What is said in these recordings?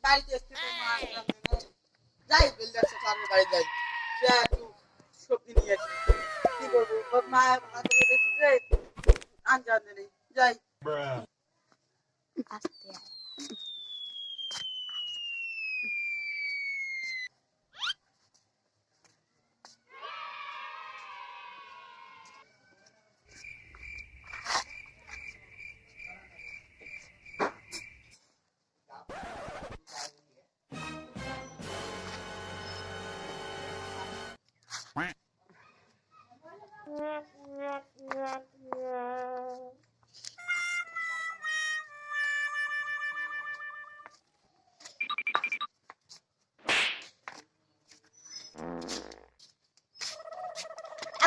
বাড়িতে এসে তো মা যাই বিল্ডার স্যারের বাড়ি যাই যা একটু সবজি নিয়ে আসি কি করবো ওর মা হাতে দেখি যে আনজান নেই যাই আস্তে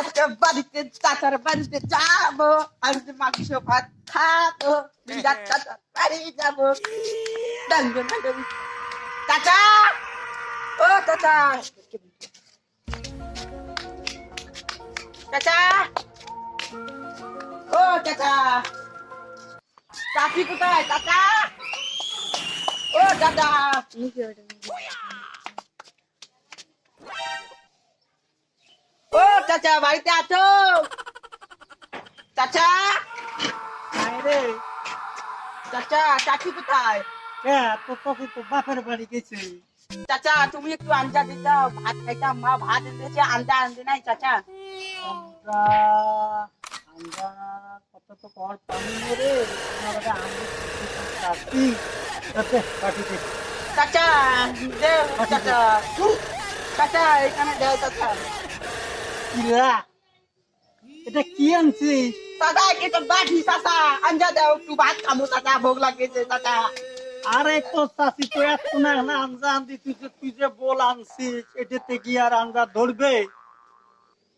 আজকে বাড়িতে চাচার বাড়িতে যাবো আজকে মাংস ভাত খাবো বিল্ডার চাচার বাড়ি যাবো চাচা ও চাচা চাচা ও চাচা চাচি কোথায় চাচা ও দাদা ও চাচা বাড়িতে আছো চাচা রে চাচা চাচি কোথায় তো তোকে তো বাপের বাড়ি গেছে চাচা তুমি একটু আঞ্জা দিতাও ভাত খাইতাম মা ভাত এনেছে আঞ্জা আনতে নাই চাচা আমরা আমরা কত তো কর পানি রে আমাদের পাঠিয়ে চাচা দেও চাচা চাচা এখানে দেও চাচা কিরা এটা কি আনছিস চাচা কি তো বাটি চাচা আঞ্জা দাও একটু ভাত খাবো চাচা ভোগ লাগেছে চাচা আরে তো চাষি তো এত না আঞ্জা আনছি তুই যে বল আনছিস এটাতে কি আর আঞ্জা ধরবে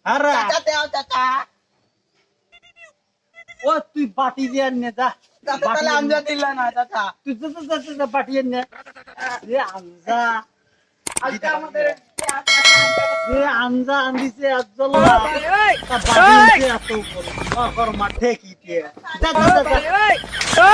আরে চাচা দেও চাচা ও তুই বাটি দিয়ে নে যা চাচা তাহলে আঞ্জা দিল না চাচা তুই তো বাটি নে রে আঞ্জা আজকে আমাদের রে আঞ্জা আনদিছে আজল বাটি এত উপর মাঠে কি যা যা যা